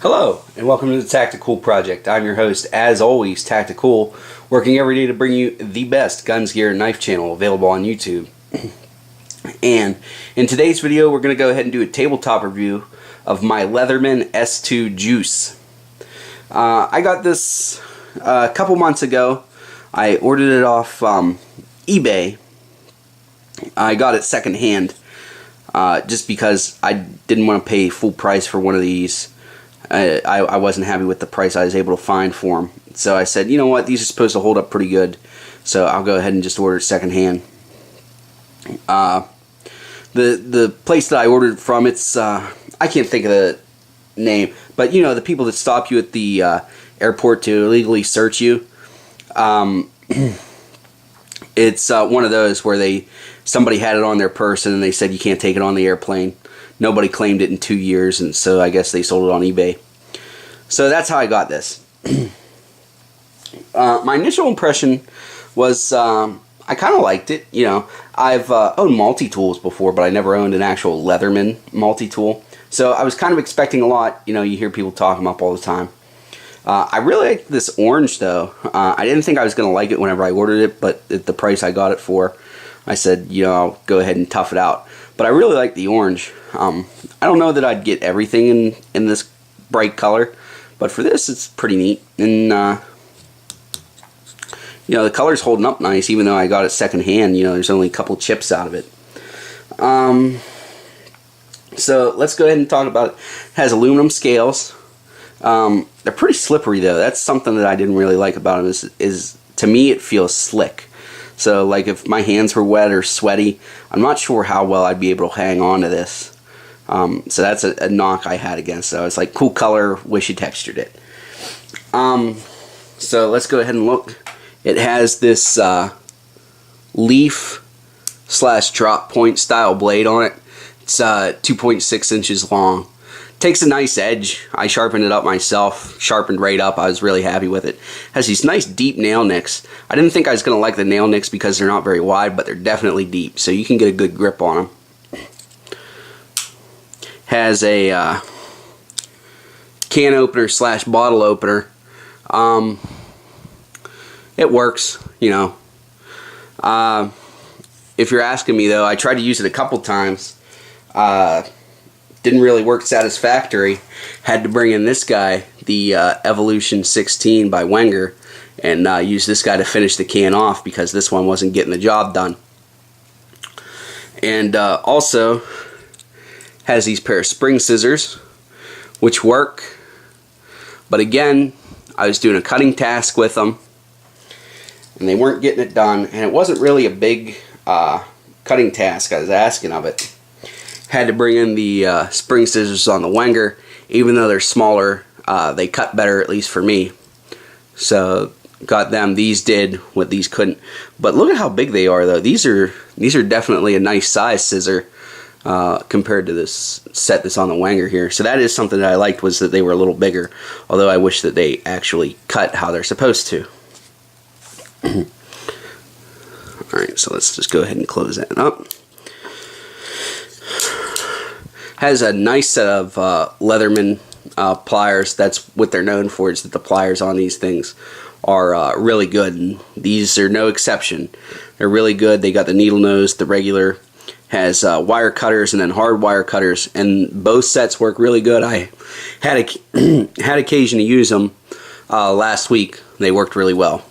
Hello, and welcome to the Tactical Project. I'm your host, as always, Tactical, working every day to bring you the best guns, gear, and knife channel available on YouTube. And in today's video, we're going to go ahead and do a tabletop review of my Leatherman S2 Juice. I got this a couple months ago. I ordered it off eBay. I got it secondhand just because I didn't want to pay full price for one of these. I wasn't happy with the price I was able to find for them. So I said, you know what, these are supposed to hold up pretty good, so I'll go ahead and just order it secondhand. The place that I ordered from, it's I can't think of the name, but you know, the people that stop you at the airport to illegally search you. It's one of those where somebody had it on their person and they said you can't take it on the airplane. Nobody claimed it in 2 years, and so I guess they sold it on eBay. So that's how I got this. My initial impression was I kind of liked it. You know, I've owned multi-tools before, but I never owned an actual Leatherman multi-tool. So I was kind of expecting a lot. You know, you hear people talk them up all the time. I really liked this orange, though. I didn't think I was going to like it whenever I ordered it, but at the price I got it for, I said, you know, I'll go ahead and tough it out. But I really like the orange. I don't know that I'd get everything in this bright color, but for this it's pretty neat. And you know, the color's holding up nice, even though I got it secondhand. You know, there's only a couple chips out of it. So let's go ahead and talk about it. It has aluminum scales. They're pretty slippery though. That's something that I didn't really like about them. Is to me it feels slick. So like if my hands were wet or sweaty, I'm not sure how well I'd be able to hang on to this. So that's a knock I had against it. I was like, cool color, wish you textured it. So let's go ahead and look. It has this leaf / drop point style blade on it. It's 2.6 inches long. Takes a nice edge. I sharpened it up myself, sharpened right up. I was really happy with it. Has these nice deep nail nicks. I didn't think I was going to like the nail nicks because they're not very wide, but they're definitely deep, so you can get a good grip on them. Has a can opener / bottle opener. It works, you know. If you're asking me though, I tried to use it a couple times. Didn't really work satisfactory. Had to bring in this guy, the Evolution 16 by Wenger, and use this guy to finish the can off because this one wasn't getting the job done. And also has these pair of spring scissors, which work. But again, I was doing a cutting task with them, and they weren't getting it done. And it wasn't really a big cutting task I was asking of it. Had to bring in the spring scissors on the Wenger. Even though they're smaller, they cut better, at least for me. So got them. These did what these couldn't. But look at how big they are, though. These are definitely a nice size scissor compared to this set that's on the Wenger here. So that is something that I liked, was that they were a little bigger. Although I wish that they actually cut how they're supposed to. Alright, so let's just go ahead and close that up. Has a nice set of Leatherman pliers. That's what they're known for, is that the pliers on these things are really good, and these are no exception. They're really good. They got the needle nose, the regular, has wire cutters and then hard wire cutters, and both sets work really good. I had had occasion to use them last week. They worked really well.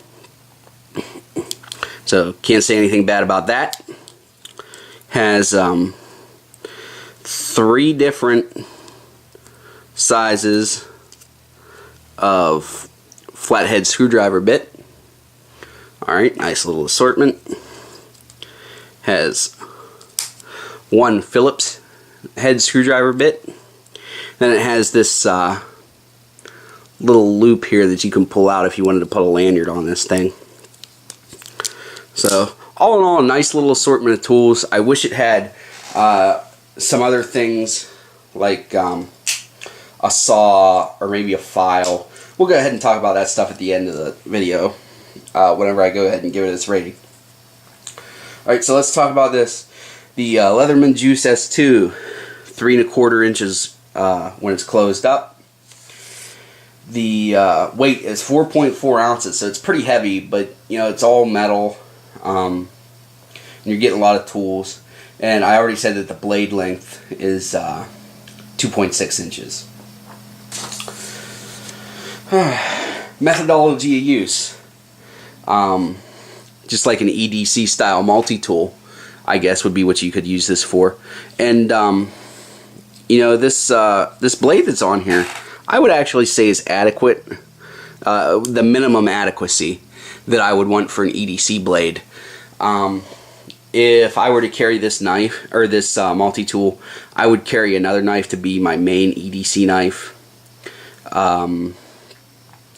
So can't say anything bad about that. Has 3 different sizes of flathead screwdriver bit. Alright, nice little assortment. Has 1 Phillips head screwdriver bit. Then it has this little loop here that you can pull out if you wanted to put a lanyard on this thing. So all in all, a nice little assortment of tools. I wish it had some other things like a saw or maybe a file. We'll go ahead and talk about that stuff at the end of the video whenever I go ahead and give it its rating. Alright, so let's talk about this. The Leatherman Juice S2, 3¼ inches when it's closed up. The weight is 4.4 ounces, so it's pretty heavy, but you know, it's all metal. And you're getting a lot of tools. And I already said that the blade length is 2.6 inches. Methodology of use. Just like an EDC style multi-tool, I guess would be what you could use this for. And you know, this blade that's on here, I would actually say is adequate, the minimum adequacy that I would want for an EDC blade. If I were to carry this knife, or this multi-tool, I would carry another knife to be my main EDC knife,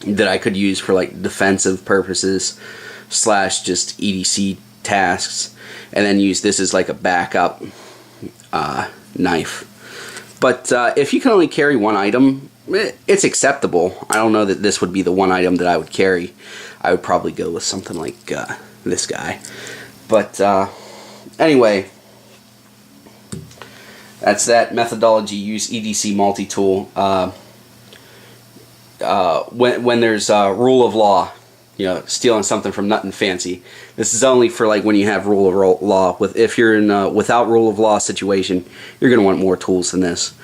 that I could use for like defensive purposes / just EDC tasks, and then use this as like a backup knife. But if you can only carry one item, it's acceptable. I don't know that this would be the one item that I would carry. I would probably go with something like this guy. But anyway, that's that methodology use EDC multi-tool. When there's rule of law, you know, stealing something from nothing fancy. This is only for like when you have rule of law. If you're in a without rule of law situation, you're going to want more tools than this.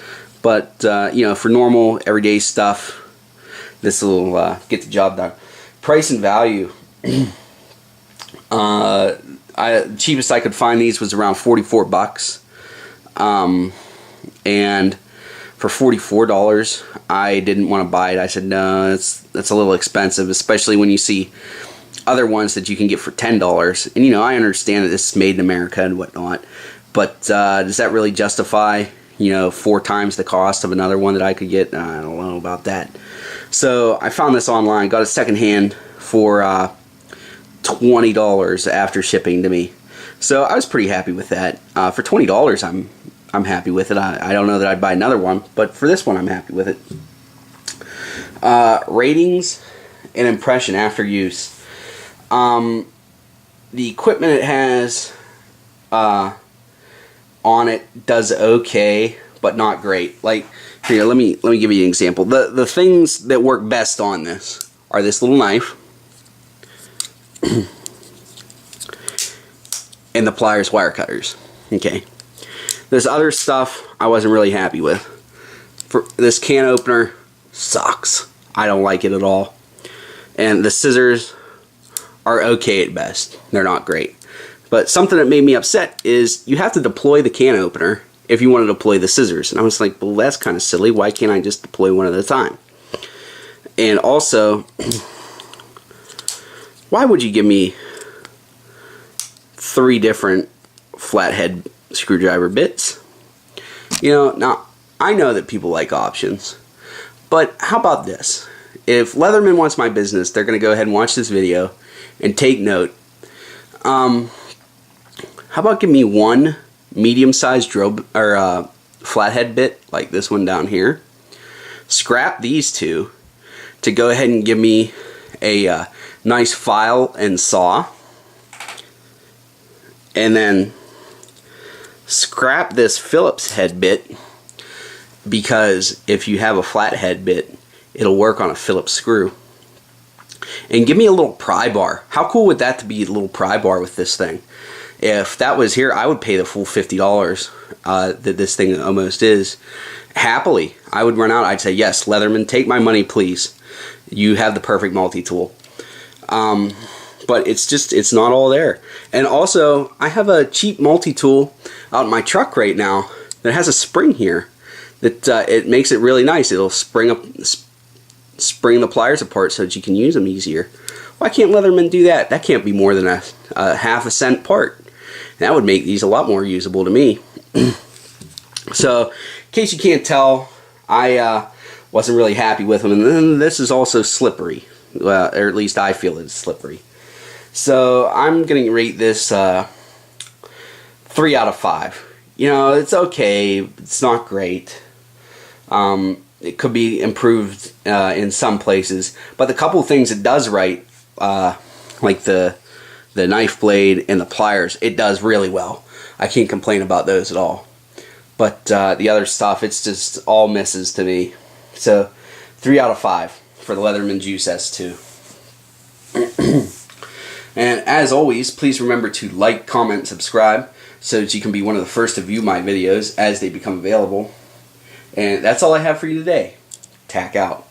But you know, for normal everyday stuff, this will get the job done. Price and value. Cheapest I could find these was around 44 bucks, and for $44 I didn't want to buy it. I said no, that's a little expensive, especially when you see other ones that you can get for $10. And you know, I understand that this is made in America and whatnot, but does that really justify, you know, 4 times the cost of another one that I could get? I don't know about that. So I found this online, got it secondhand for $20 after shipping to me. So I was pretty happy with that. For $20 I'm happy with it. I don't know that I'd buy another one, but for this one I'm happy with it. Ratings and impression after use. The equipment it has on it does okay, but not great. Like here, let me give you an example. The things that work best on this are this little knife and the pliers wire cutters. Okay. This other stuff I wasn't really happy with. For this can opener sucks. I don't like it at all. And the scissors are okay at best. They're not great. But something that made me upset is you have to deploy the can opener if you want to deploy the scissors. And I was like, well, that's kind of silly. Why can't I just deploy one at a time? And also, why would you give me 3 different flathead screwdriver bits? You know, now I know that people like options, but how about this? If Leatherman wants my business, they're going to go ahead and watch this video and take note. How about give me 1 medium-sized drill or flathead bit like this one down here. Scrap these 2 to go ahead and give me a nice file and saw, and then scrap this Phillips head bit, because if you have a flathead bit, it'll work on a Phillips screw. And give me a little pry bar. How cool would that to be, a little pry bar with this thing? If that was here, I would pay the full $50 that this thing almost is. Happily, I would run out. I'd say, yes, Leatherman, take my money, please. You have the perfect multi-tool. But it's not all there. And also, I have a cheap multi-tool out in my truck right now that has a spring here that it makes it really nice. It'll spring the pliers apart so that you can use them easier. Why can't Leatherman do that? That can't be more than a half a cent part. That would make these a lot more usable to me. So, in case you can't tell, I wasn't really happy with them. And then this is also slippery. Well, or at least I feel it's slippery. So I'm going to rate this 3 out of 5. You know, it's okay. It's not great. It could be improved in some places. But the couple things it does right, like the knife blade and the pliers, it does really well. I can't complain about those at all. But the other stuff, it's just all misses to me. So 3 out of 5. for the Leatherman Juice S2. And as always, please remember to like, comment, subscribe so that you can be one of the first to view my videos as they become available. And that's all I have for you today. Tack out.